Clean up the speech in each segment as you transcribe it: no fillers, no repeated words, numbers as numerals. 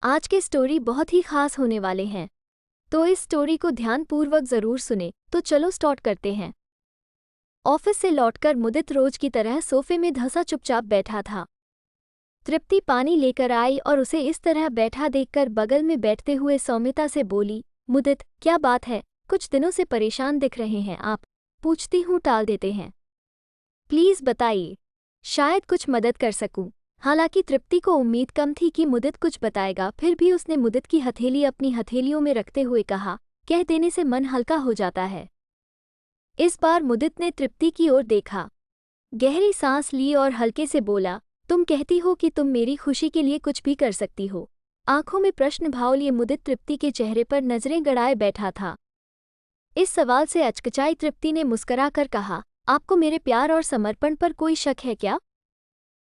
आज के स्टोरी बहुत ही खास होने वाले हैं, तो इस स्टोरी को ध्यानपूर्वक जरूर सुने। तो चलो स्टार्ट करते हैं। ऑफिस से लौटकर मुदित रोज की तरह सोफे में धंसा चुपचाप बैठा था। तृप्ति पानी लेकर आई और उसे इस तरह बैठा देखकर बगल में बैठते हुए सौम्यता से बोली, मुदित क्या बात है, कुछ दिनों से परेशान दिख रहे हैं आप। पूछती हूँ टाल देते हैं। प्लीज बताइए, शायद कुछ मदद कर सकूं। हालांकि तृप्ति को उम्मीद कम थी कि मुदित कुछ बताएगा, फिर भी उसने मुदित की हथेली अपनी हथेलियों में रखते हुए कहा, कह देने से मन हल्का हो जाता है। इस बार मुदित ने तृप्ति की ओर देखा, गहरी सांस ली और हल्के से बोला, तुम कहती हो कि तुम मेरी खुशी के लिए कुछ भी कर सकती हो। आंखों में प्रश्न भाव लिए मुदित तृप्ति के चेहरे पर नजरें गड़ाए बैठा था। इस सवाल से अचकचाई तृप्ति ने मुस्कुराकर कहा, आपको मेरे प्यार और समर्पण पर कोई शक है क्या?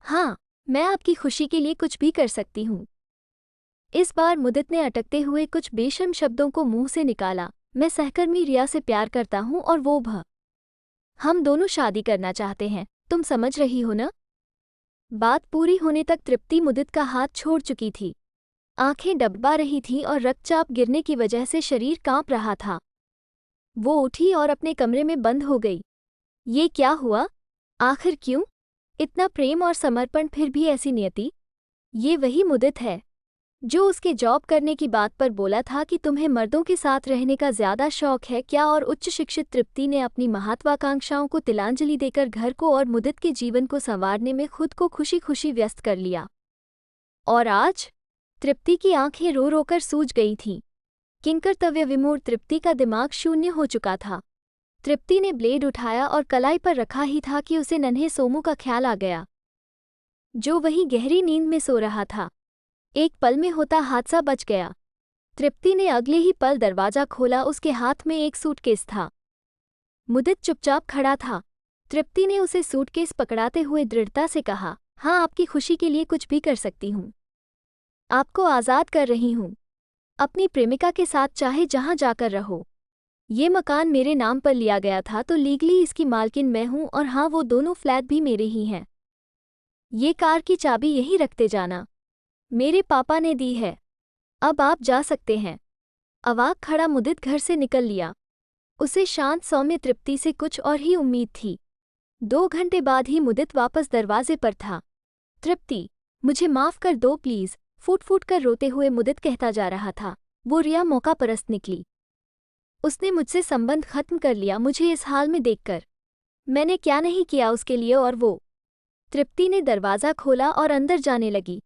हाँ, मैं आपकी खुशी के लिए कुछ भी कर सकती हूँ। इस बार मुदित ने अटकते हुए कुछ बेशर्म शब्दों को मुंह से निकाला, मैं सहकर्मी रिया से प्यार करता हूँ और वो भी। हम दोनों शादी करना चाहते हैं, तुम समझ रही हो ना? बात पूरी होने तक तृप्ति मुदित का हाथ छोड़ चुकी थी। आंखें डबडबा रही थीं और रक्तचाप गिरने की वजह से शरीर कांप रहा था। वो उठी और अपने कमरे में बंद हो गई। ये क्या हुआ? आखिर क्यों? इतना प्रेम और समर्पण फिर भी ऐसी नियति? ये वही मुदित है जो उसके जॉब करने की बात पर बोला था कि तुम्हें मर्दों के साथ रहने का ज्यादा शौक है क्या? और उच्च शिक्षित तृप्ति ने अपनी महत्वाकांक्षाओं को तिलांजलि देकर घर को और मुदित के जीवन को संवारने में खुद को खुशी खुशी व्यस्त कर लिया। और आज तृप्ति की आंखें रो रोकर सूज गई थीं। किंकर्तव्य विमूढ़ तृप्ति का दिमाग शून्य हो चुका था। तृप्ति ने ब्लेड उठाया और कलाई पर रखा ही था कि उसे नन्हे सोमू का ख्याल आ गया, जो वहीं गहरी नींद में सो रहा था। एक पल में होता हादसा बच गया। तृप्ति ने अगले ही पल दरवाजा खोला, उसके हाथ में एक सूटकेस था। मुदित चुपचाप खड़ा था। तृप्ति ने उसे सूटकेस पकड़ाते हुए दृढ़ता से कहा, हाँ, आपकी खुशी के लिए कुछ भी कर सकती हूँ। आपको आज़ाद कर रही हूँ। अपनी प्रेमिका के साथ चाहे जहाँ जाकर रहो। ये मकान मेरे नाम पर लिया गया था तो लीगली इसकी मालकिन मैं हूँ, और हाँ, वो दोनों फ्लैट भी मेरे ही हैं। ये कार की चाबी यहीं रखते जाना, मेरे पापा ने दी है। अब आप जा सकते हैं। अवाक खड़ा मुदित घर से निकल लिया। उसे शांत सौम्य तृप्ति से कुछ और ही उम्मीद थी। 2 घंटे बाद ही मुदित वापस दरवाजे पर था। तृप्ति, मुझे माफ कर दो प्लीज, फूट फूट कर रोते हुए मुदित कहता जा रहा था। वो रिया मौका परस्त निकली। उसने मुझसे संबंध खत्म कर लिया मुझे इस हाल में देखकर। मैंने क्या नहीं किया उसके लिए? और वो। तृप्ति ने दरवाज़ा खोला और अंदर जाने लगी।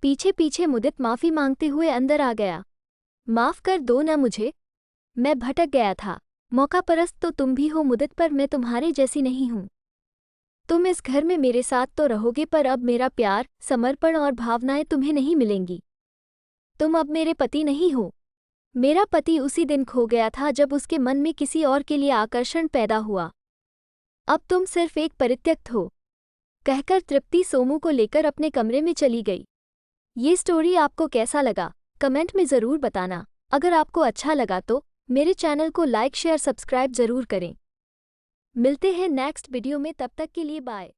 पीछे पीछे मुदित माफ़ी मांगते हुए अंदर आ गया। माफ़ कर दो ना मुझे, मैं भटक गया था। मौका परस्त तो तुम भी हो मुदित, पर मैं तुम्हारे जैसी नहीं हूँ। तुम इस घर में मेरे साथ तो रहोगे, पर अब मेरा प्यार, समर्पण और भावनाएं तुम्हें नहीं मिलेंगी। तुम अब मेरे पति नहीं हो। मेरा पति उसी दिन खो गया था जब उसके मन में किसी और के लिए आकर्षण पैदा हुआ। अब तुम सिर्फ एक परित्यक्त हो। कहकर तृप्ति सोमू को लेकर अपने कमरे में चली गई। ये स्टोरी आपको कैसा लगा, कमेंट में ज़रूर बताना। अगर आपको अच्छा लगा तो मेरे चैनल को लाइक शेयर सब्सक्राइब ज़रूर करें। मिलते हैं नेक्स्ट वीडियो में, तब तक के लिए बाय।